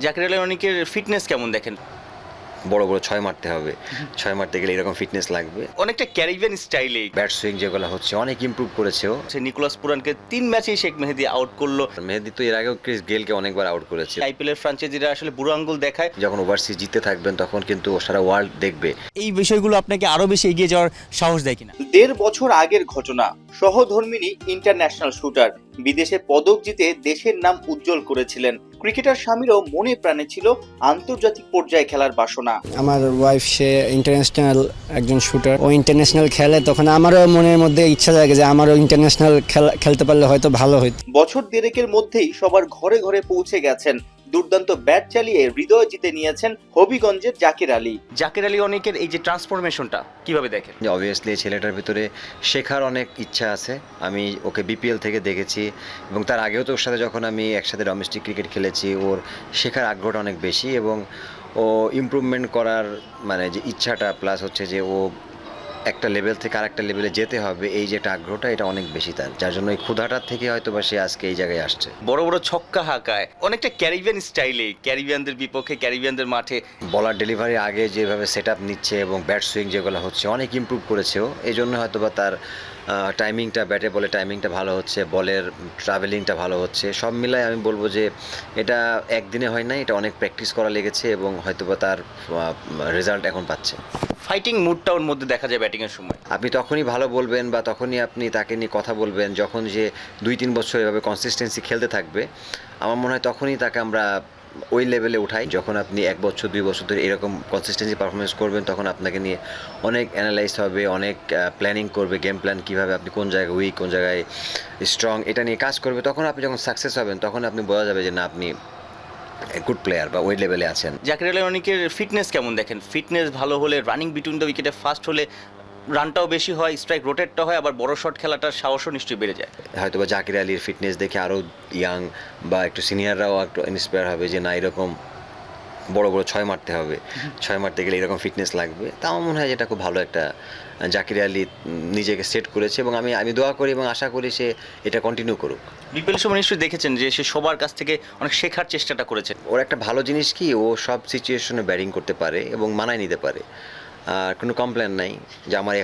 জাকির আলী অনেকের ফিটনেস কেমন দেখেন? বড় বড় ছয় মারতে হবে, ছয় মারতে গেলে এরকম ফিটনেস লাগবে। অনেকটা ক্যারিবিয়ান স্টাইলে ব্যাট সুইং যেগুলো হচ্ছে অনেক ইমপ্রুভ করেছে ও। নিকোলাস পুরানকে 3 ম্যাচেই শেখ মেহেদী আউট করলো। মেহেদী তো এর আগেও ক্রিস গেলকে অনেকবার আউট করেছে। আইপিএল এর ফ্র্যাঞ্চাইজিরা আসলে বুড়ো আঙ্গুল দেখায়। যখন ওভারসিজ জিতে থাকবেন তখন কিন্তু সারা ওয়ার্ল্ড দেখবে। এই বিষয়গুলো আপনাকে আরো বেশি এগিয়ে যাওয়ার সাহস দেয় কিনা? 1.5 বছর আগের ঘটনা। সহধর্মিণী ইন্টারন্যাশনাল শুটার বিদেশে পদক জিতে দেশের নাম উজ্জ্বল করেছিলেন। ক্রিকেটার স্বামীরও মনে প্রাণে ছিল আন্তর্জাতিক পর্যায়ে খেলার বাসনা। আমার ওয়াইফ সে ইন্টারন্যাশনাল একজন শুটার, ও ইন্টারন্যাশনাল খেলে, তখন আমারও মনের মধ্যে ইচ্ছা জাগে যে আমারও ইন্টারন্যাশনাল খেলতে পারলে হয়তো ভালো হতো। বছর দেড়েকের মধ্যেই সবার ঘরে ঘরে পৌঁছে গেছেন। দুর্দান্ত ব্যাট চালিয়ে হৃদয় জিতে নিয়েছেন হবিগঞ্জের জাকির আলী। জাকির আলী অনেকের এই যে ট্রান্সফরমেশনটা কিভাবে দেখেন? যে অবভিয়াসলি এই ছেলেটার ভিতরে শেখার অনেক ইচ্ছা আছে। আমি ওকে বিপিএল থেকে দেখেছি এবং তার আগেও তো ওর সাথে যখন আমি একসাথে ডোমেস্টিক ক্রিকেট খেলেছি, ওর শেখার আগ্রহটা অনেক বেশি এবং ও ইমপ্রুভমেন্ট করার মানে যে ইচ্ছাটা প্লাস হচ্ছে যে ও একটা লেভেল থেকে আরেকটা লেভেলে যেতে হবে, এই যে একটা আগ্রহটা এটা অনেক বেশি তার, যার জন্য এই ক্ষুধাটার থেকে হয়তো বা সে আজকে এই জায়গায় আসছে। বড় বড় ছক্কা হাঁকায় অনেকটা ক্যারিবিয়ান স্টাইলে, ক্যারিবিয়ানদের বিপক্ষে ক্যারিবিয়ানদের মাঠে বলার ডেলিভারি আগে যেভাবে সেট আপ নিচ্ছে এবং ব্যাট সুইং যেগুলো হচ্ছে অনেক ইমপ্রুভ করেছে ও। এই জন্য হয়তো বা তার টাইমিংটা, ব্যাটে বলে টাইমিংটা ভালো হচ্ছে, বলের ট্রাভেলিংটা ভালো হচ্ছে। সব মিলায় আমি বলবো যে এটা একদিনে হয় না, এটা অনেক প্র্যাকটিস করা লেগেছে এবং হয়তো বা তার রেজাল্ট এখন পাচ্ছে। ফাইটিং মুডটা ওর মধ্যে দেখা যায় ব্যাটিংয়ের সময়। আপনি তখনই ভালো বলবেন বা তখনই আপনি তাকে নিয়ে কথা বলবেন যখন যে 2-3 বছর এভাবে কনসিস্টেন্সি খেলতে থাকবে। আমার মনে হয় তখনই তাকে আমরা ওই লেভেলে উঠাই। যখন আপনি 1 বছর 2 বছর ধরে এরকম কনসিস্টেন্সি পারফরমেন্স করবেন তখন আপনাকে নিয়ে অনেক অ্যানালাইজ হবে, অনেক প্ল্যানিং করবে, গেম প্ল্যান কীভাবে আপনি কোন জায়গায় উইক কোন জায়গায় স্ট্রং এটা নিয়ে কাজ করবে। তখন আপনি যখন সাকসেস হবেন তখন আপনি বোঝা যাবে যে না আপনি গুড প্লেয়ার বা ওই লেভেলে আছেন। জাকির আলী অনেকের ফিটনেস কেমন দেখেন? ফিটনেস ভালো হলে, রানিং বিটুইন দ্য উইকেটে ফাস্ট হলে রানটাও বেশি হয়, স্ট্রাইক রোটেটটা হয়, আবার বড় শট খেলাটার সাহসও নিশ্চয়ই বেড়ে যায়। হয়তো বা জাকির আলীর ফিটনেস দেখে আরও ইয়াং বা একটু সিনিয়ররাও একটু ইন্সপায়ার হবে যে না এরকম বড় বড় ছয় মারতে হবে, ছয় মারতে গেলে এরকম ফিটনেস লাগবে। তা আমার মনে হয় যেটা খুব ভালো একটা জাকির আলী নিজেকে সেট করেছে এবং আমি দোয়া করি এবং আশা করি সে এটা কন্টিনিউ করুক। বিপিএল সময় নিশ্চয়ই দেখেছেন যে সে সবার কাছ থেকে অনেক শেখার চেষ্টাটা করেছে। ওর একটা ভালো জিনিস কি, ও সব সিচুয়েশনে ব্যাটিং করতে পারে এবং মানায় নিতে পারে। আর কোনো কমপ্লেন নাই যে আমার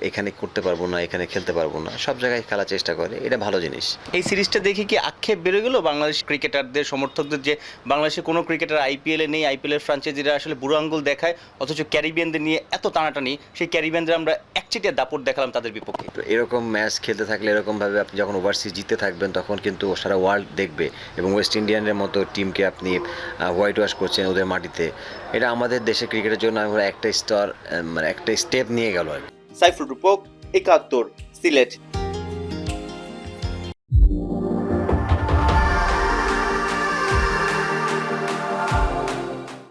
এখানে করতে পারবো না, এখানে খেলতে পারবো না, সব জায়গায় খেলার চেষ্টা করে, এটা ভালো জিনিস। এই সিরিজটা দেখে কি আক্ষেপ বেরো গেল বাংলাদেশ ক্রিকেটারদের, সমর্থকদের, যে বাংলাদেশে কোনো ক্রিকেটার আইপিএলে নেই, আইপিএলের ফ্র্যাঞ্চাইজিরা আসলে বুড়ো আঙ্গুল দেখায়, অথচ ক্যারিবিয়ানদের নিয়ে এত টানাটানি, সেই ক্যারিবিয়ানদের আমরা একচেটিয়া দাপট দেখালাম তাদের বিপক্ষে। তো এরকম ম্যাচ খেলতে থাকলে এরকমভাবে আপনি যখন ওভারসিজ জিতে থাকবেন তখন কিন্তু সারা ওয়ার্ল্ড দেখবে এবং ওয়েস্ট ইন্ডিয়ানের মতো টিমকে আপনি হোয়াইট ওয়াশ করছেন ওদের মাটিতে, এটা আমাদের দেশের ক্রিকেটের জন্য আমরা একটা স্তর মানে একটা স্টেপ নিয়ে গেল আর কি। সাইফুল রূপক, 71, সিলেট।